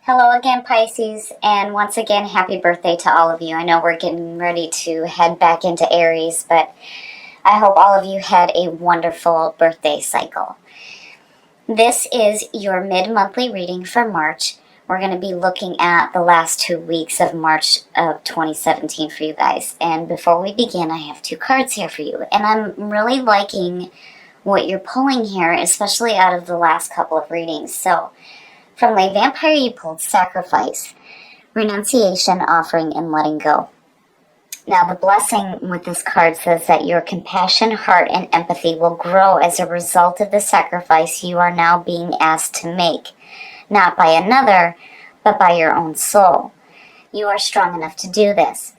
Hello again, Pisces, and once again, happy birthday to all of you. I know we're getting ready to head back into Aries, but I hope all of you had a wonderful birthday cycle. This is your mid-monthly reading for March. We're going to be looking at the last 2 weeks of March of 2017 for you guys. And before we begin, I have two cards here for you. And I'm really liking what you're pulling here, especially out of the last couple of readings. So, from Lay Vampire, you pulled Sacrifice, Renunciation, Offering, and Letting Go. Now, the blessing with this card says that your compassion, heart, and empathy will grow as a result of the sacrifice you are now being asked to make, not by another, but by your own soul. You are strong enough to do this,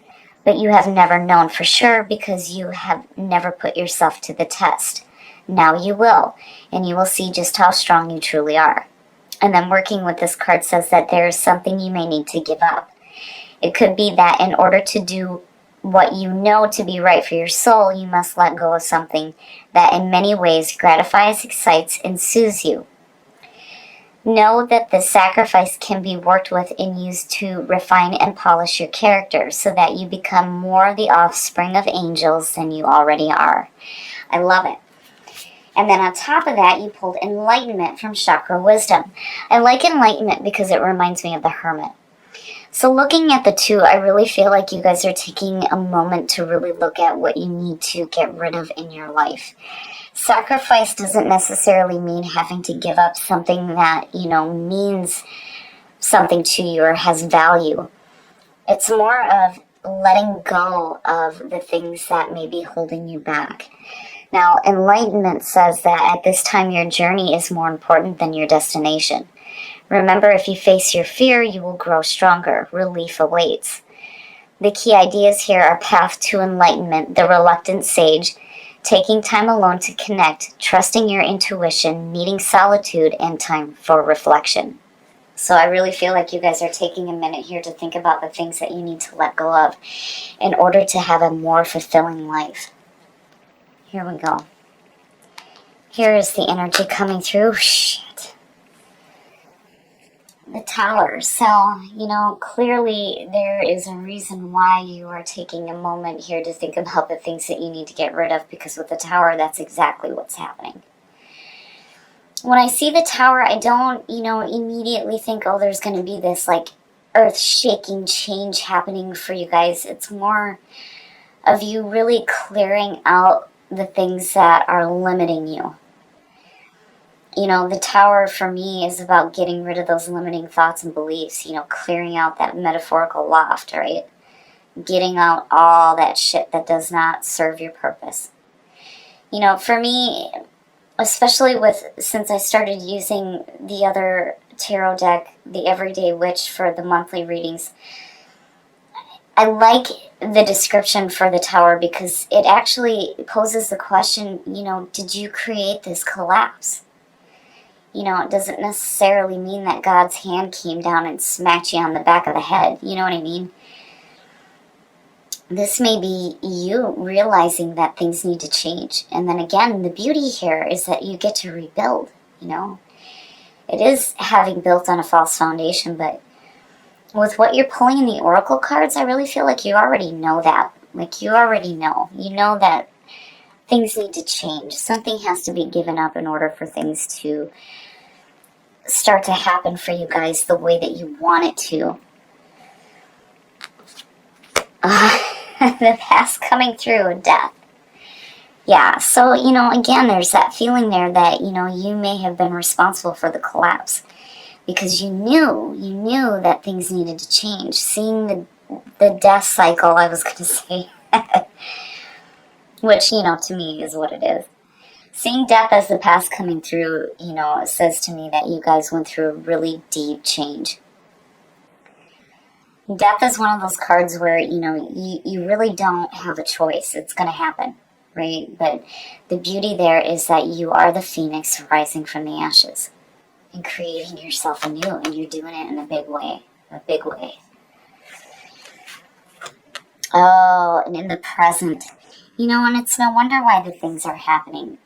but you have never known for sure because you have never put yourself to the test. Now you will, and you will see just how strong you truly are. And then working with this card says that there is something you may need to give up. It could be that in order to do what you know to be right for your soul, you must let go of something that in many ways gratifies, excites, and soothes you. Know that the sacrifice can be worked with and used to refine and polish your character so that you become more the offspring of angels than you already are. I love it. And then on top of that, you pulled Enlightenment from Chakra Wisdom. I like Enlightenment because it reminds me of the Hermit. So looking at the two, I really feel like you guys are taking a moment to really look at what you need to get rid of in your life. Sacrifice doesn't necessarily mean having to give up something that, means something to you or has value. It's more of letting go of the things that may be holding you back. Now, Enlightenment says that at this time your journey is more important than your destination. Remember, if you face your fear, you will grow stronger. Relief awaits. The key ideas here are path to enlightenment, the reluctant sage, taking time alone to connect, trusting your intuition, needing solitude, and time for reflection. So I really feel like you guys are taking a minute here to think about the things that you need to let go of in order to have a more fulfilling life. Here we go. Here is the energy coming through. Shit. The Tower. So, clearly there is a reason why you are taking a moment here to think about the things that you need to get rid of, because with the Tower, that's exactly what's happening. When I see the Tower, I don't, immediately think, oh, there's going to be this, earth-shaking change happening for you guys. It's more of you really clearing out the things that are limiting you. The Tower for me is about getting rid of those limiting thoughts and beliefs, clearing out that metaphorical loft, right? Getting out all that shit that does not serve your purpose. For me, especially since I started using the other tarot deck, the Everyday Witch, for the monthly readings, I like the description for the Tower because it actually poses the question, did you create this collapse? It doesn't necessarily mean that God's hand came down and smacked you on the back of the head. You know what I mean? This may be you realizing that things need to change. And then again, the beauty here is that you get to rebuild, It is having built on a false foundation, but with what you're pulling in the Oracle cards, I really feel like you already know that. You already know. You know that things need to change. Something has to be given up in order for things to start to happen for you guys the way that you want it to. The past coming through, death. Yeah, so, again, there's that feeling there that, you may have been responsible for the collapse because you knew that things needed to change. Seeing the death cycle, I was going to say, which, to me is what it is. Seeing death as the past coming through, it says to me that you guys went through a really deep change. Death is one of those cards where, you really don't have a choice. It's going to happen, right? But the beauty there is that you are the phoenix rising from the ashes and creating yourself anew, and you're doing it in a big way. A big way. Oh, and in the present. And it's no wonder why the things are happening.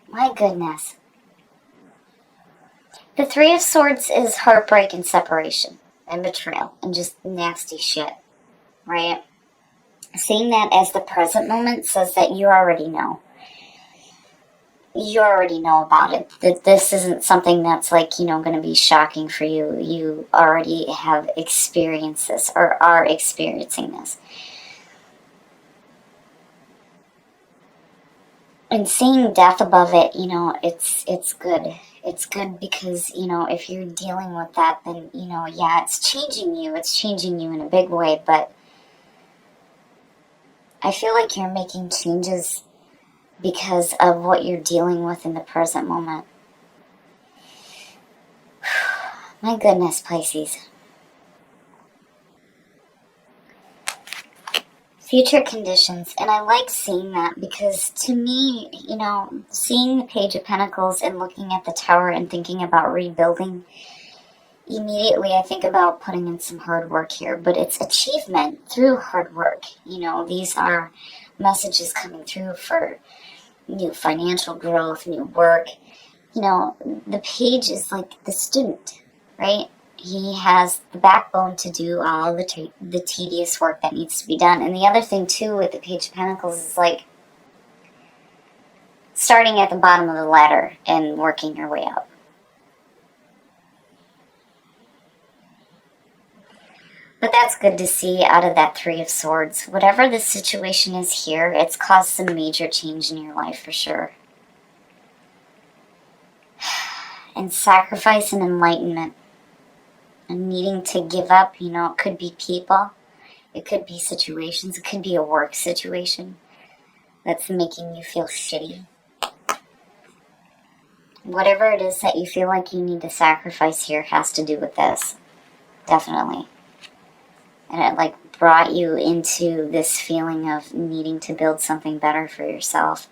My goodness. The Three of Swords is heartbreak and separation and betrayal and just nasty shit, right? Seeing that as the present moment says that you already know. You already know about it. That this isn't something that's like, going to be shocking for you. You already have experienced this or are experiencing this. And seeing death above it, it's good. It's good because, if you're dealing with that, then, yeah, it's changing you. It's changing you in a big way, but I feel like you're making changes because of what you're dealing with in the present moment. My goodness, Pisces. Future conditions, and I like seeing that because to me, seeing the Page of Pentacles and looking at the Tower and thinking about rebuilding, immediately I think about putting in some hard work here, but it's achievement through hard work. These are messages coming through for new financial growth, new work. The Page is like the student, right? He has the backbone to do all the tedious work that needs to be done. And the other thing, too, with the Page of Pentacles is like starting at the bottom of the ladder and working your way up. But that's good to see out of that Three of Swords. Whatever the situation is here, it's caused some major change in your life for sure. And sacrifice and enlightenment. And needing to give up, it could be people, it could be situations, it could be a work situation that's making you feel shitty. Whatever it is that you feel like you need to sacrifice here has to do with this. Definitely. And it brought you into this feeling of needing to build something better for yourself.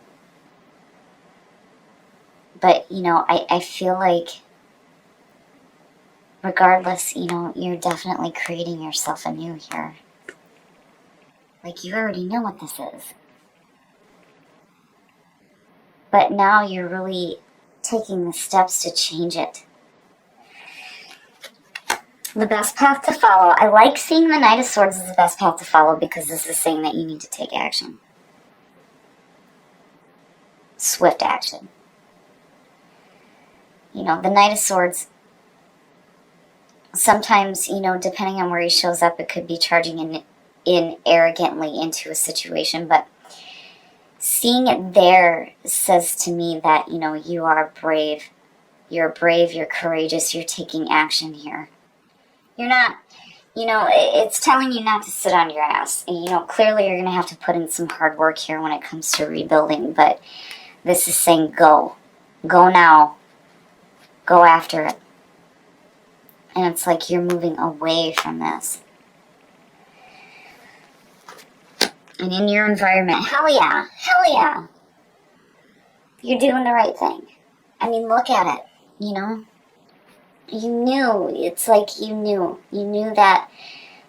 But, I feel like regardless, you're definitely creating yourself anew here. Like, you already know what this is. But now you're really taking the steps to change it. The best path to follow. I like seeing the Knight of Swords as the best path to follow because this is saying that you need to take action. Swift action. The Knight of Swords, sometimes, depending on where he shows up, it could be charging in arrogantly into a situation, but seeing it there says to me that, you are brave. You're brave, you're courageous, you're taking action here. You're not, it's telling you not to sit on your ass. And, clearly you're going to have to put in some hard work here when it comes to rebuilding, but this is saying go. Go now. Go after it. And it's like you're moving away from this. And in your environment, hell yeah. Hell yeah. You're doing the right thing. I mean, look at it, You knew. It's like you knew. You knew that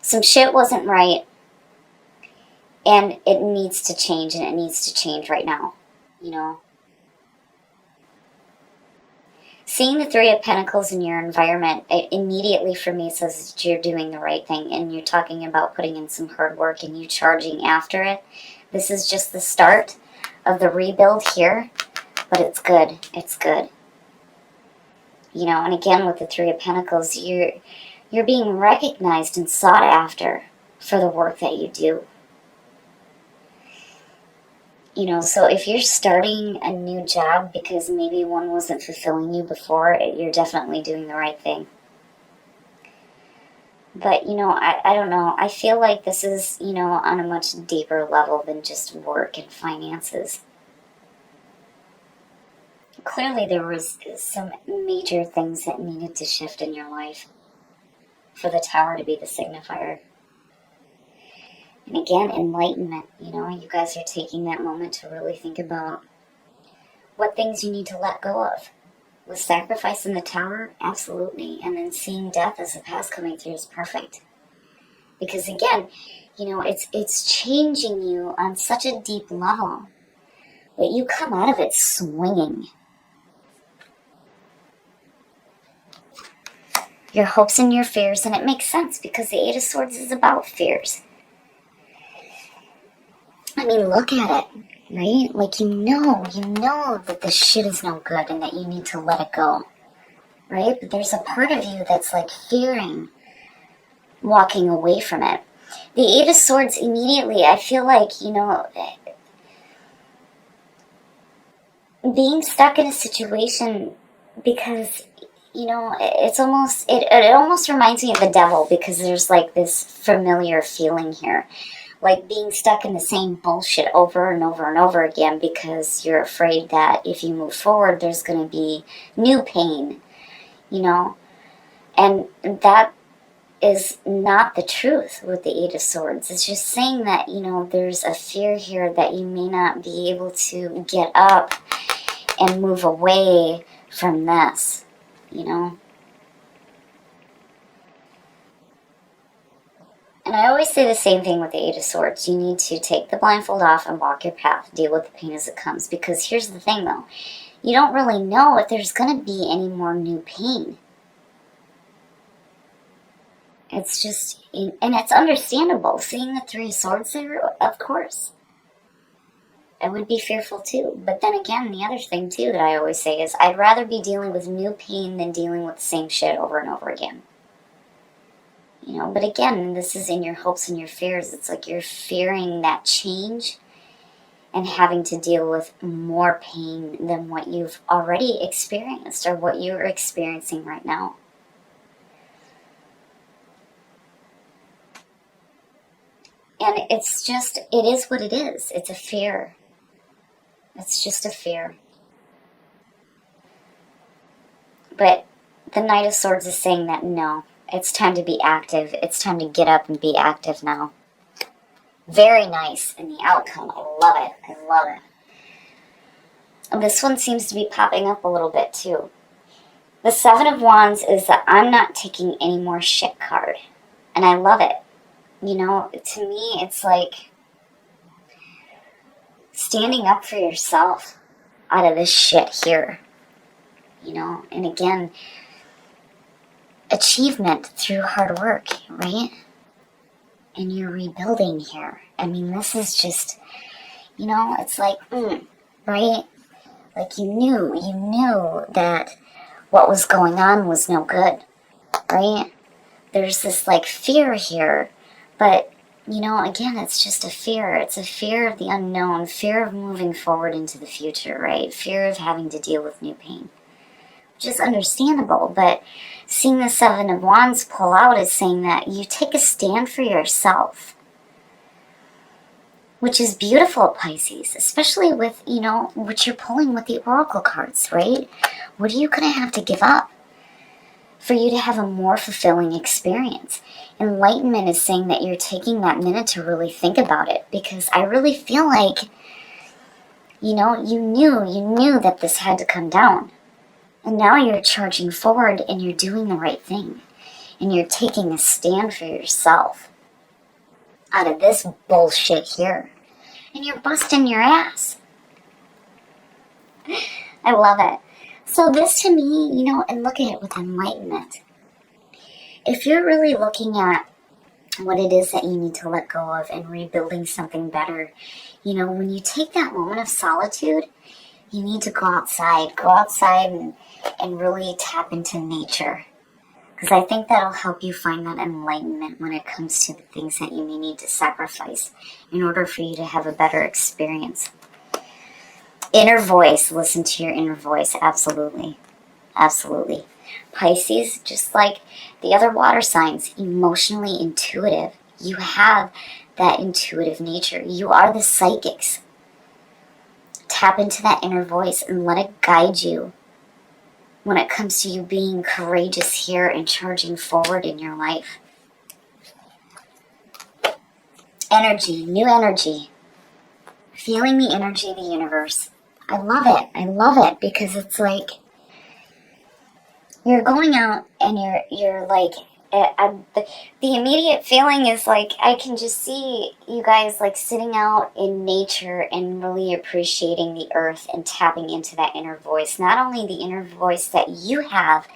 some shit wasn't right. And it needs to change, and it needs to change right now, Seeing the Three of Pentacles in your environment, it immediately for me says that you're doing the right thing and you're talking about putting in some hard work and you charging after it. This is just the start of the rebuild here, but it's good. It's good. And again with the Three of Pentacles, you're being recognized and sought after for the work that you do. So if you're starting a new job because maybe one wasn't fulfilling you before, you're definitely doing the right thing. But, I don't know. I feel like this is, on a much deeper level than just work and finances. Clearly there was some major things that needed to shift in your life for the Tower to be the signifier. And again, enlightenment, you guys are taking that moment to really think about what things you need to let go of. With sacrifice in the Tower, absolutely. And then seeing death as a path coming through is perfect. Because again, it's changing you on such a deep level that you come out of it swinging. your hopes and your fears, and it makes sense because the Eight of Swords is about fears. I mean, look at it, right? Like, you know that this shit is no good and that you need to let it go, right? But there's a part of you that's like fearing walking away from it. The Eight of Swords, immediately, I feel like, being stuck in a situation, because it almost reminds me of the devil, because there's like this familiar feeling here, like being stuck in the same bullshit over and over and over again, because you're afraid that if you move forward there's going to be new pain, and that is not the truth with the Eight of Swords. It's just saying that there's a fear here that you may not be able to get up and move away from this, And I always say the same thing with the Eight of Swords. You need to take the blindfold off and walk your path. Deal with the pain as it comes. Because here's the thing, though. You don't really know if there's going to be any more new pain. It's just, and it's understandable. Seeing the Three of Swords there, of course. I would be fearful too. But then again, the other thing too that I always say is I'd rather be dealing with new pain than dealing with the same shit over and over again. But again, this is in your hopes and your fears. It's like you're fearing that change and having to deal with more pain than what you've already experienced or what you're experiencing right now. And it's just, it is what it is. It's a fear. It's just a fear. But the Knight of Swords is saying that no, it's time to be active. It's time to get up and be active now. Very nice in the outcome. I love it. I love it. And this one seems to be popping up a little bit too. The Seven of Wands is that I'm not taking any more shit card. And I love it. To me, it's like standing up for yourself out of this shit here. And again, achievement through hard work, right? And you're rebuilding here. I mean, this is just, it's like, right? Like you knew that what was going on was no good, right? There's this like fear here, but again, it's just a fear. It's a fear of the unknown, fear of moving forward into the future, right? Fear of having to deal with new pain. Which is understandable, but seeing the Seven of Wands pull out is saying that you take a stand for yourself. Which is beautiful, Pisces, especially with, what you're pulling with the Oracle cards, right? What are you going to have to give up for you to have a more fulfilling experience? Enlightenment is saying that you're taking that minute to really think about it, because I really feel like, you knew that this had to come down. And now you're charging forward and you're doing the right thing. And you're taking a stand for yourself out of this bullshit here. And you're busting your ass. I love it. So this to me, and look at it with enlightenment. If you're really looking at what it is that you need to let go of and rebuilding something better, when you take that moment of solitude, you need to go outside and really tap into nature. Because I think that'll help you find that enlightenment when it comes to the things that you may need to sacrifice in order for you to have a better experience. Inner voice, listen to your inner voice, absolutely. Absolutely. Pisces, just like the other water signs, emotionally intuitive. You have that intuitive nature. You are the psychics. Tap into that inner voice and let it guide you when it comes to you being courageous here and charging forward in your life. Energy, new energy. Feeling the energy of the universe. I love it. I love it because it's like you're going out and you're like, the immediate feeling is like I can just see you guys like sitting out in nature and really appreciating the earth and tapping into that inner voice. Not only the inner voice that you have,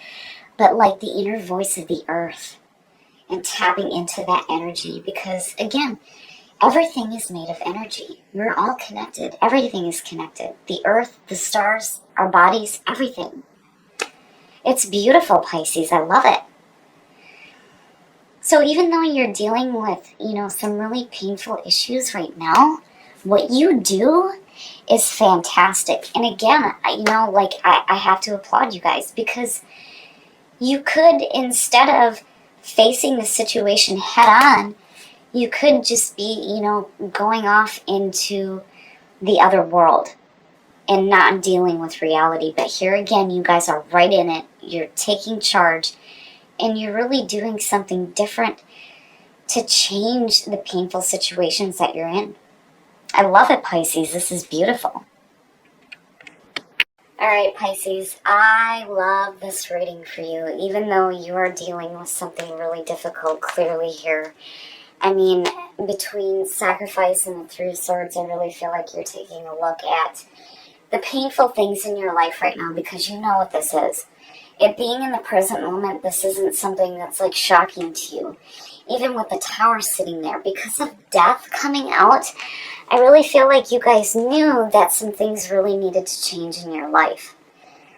but like the inner voice of the earth, and tapping into that energy, because again, everything is made of energy. We're all connected. Everything is connected. The earth, the stars, our bodies, everything. It's beautiful, Pisces. I love it. So even though you're dealing with, some really painful issues right now, what you do is fantastic. And again, I have to applaud you guys, because you could, instead of facing the situation head on, you could just be, going off into the other world and not dealing with reality. But here again, you guys are right in it. You're taking charge, and you're really doing something different to change the painful situations that you're in. I love it, Pisces. This is beautiful. All right, Pisces, I love this reading for you, even though you are dealing with something really difficult clearly here. I mean, between sacrifice and the Three of Swords, I really feel like you're taking a look at the painful things in your life right now, because you know what this is. It being in the present moment, this isn't something that's like shocking to you. Even with the Tower sitting there, because of death coming out, I really feel like you guys knew that some things really needed to change in your life,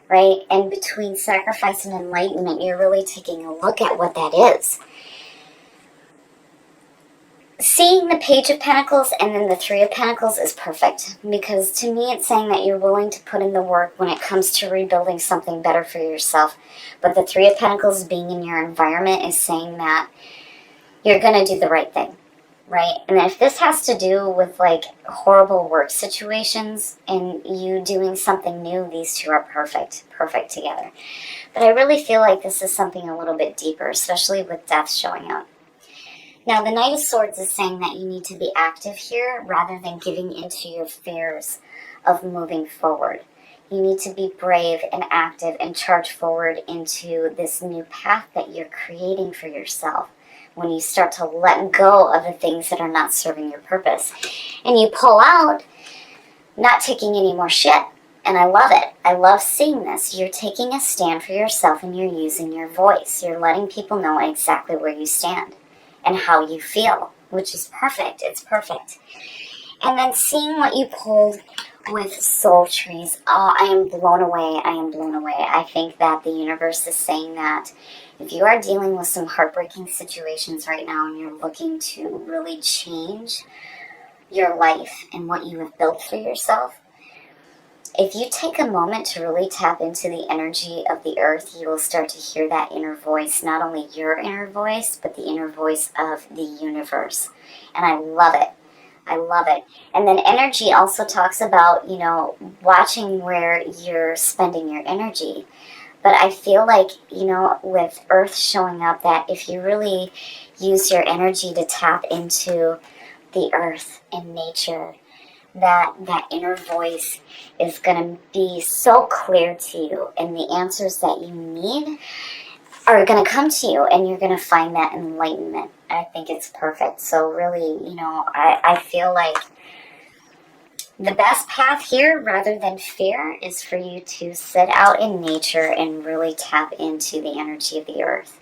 right? And between sacrifice and enlightenment, you're really taking a look at what that is. Seeing the Page of Pentacles and then the Three of Pentacles is perfect, because to me it's saying that you're willing to put in the work when it comes to rebuilding something better for yourself. But the Three of Pentacles being in your environment is saying that you're going to do the right thing, right? And if this has to do with like horrible work situations and you doing something new, these two are perfect together. But I really feel like this is something a little bit deeper, especially with death showing up. Now, the Knight of Swords is saying that you need to be active here rather than giving into your fears of moving forward. You need to be brave and active and charge forward into this new path that you're creating for yourself when you start to let go of the things that are not serving your purpose. And you pull out, not taking any more shit. And I love it. I love seeing this. You're taking a stand for yourself and you're using your voice. You're letting people know exactly where you stand and how you feel, which is perfect. It's perfect. And then seeing what you pulled with soul trees. Oh, I am blown away. I am blown away. I think that the universe is saying that if you are dealing with some heartbreaking situations right now and you're looking to really change your life and what you have built for yourself, if you take a moment to really tap into the energy of the earth, you will start to hear that inner voice, not only your inner voice, but the inner voice of the universe. And I love it. I love it. And then energy also talks about, watching where you're spending your energy. But I feel like, with earth showing up, that if you really use your energy to tap into the earth and nature, that inner voice is going to be so clear to you, and the answers that you need are going to come to you, and you're going to find that enlightenment. I think it's perfect. So really, I feel like the best path here, rather than fear, is for you to sit out in nature and really tap into the energy of the earth.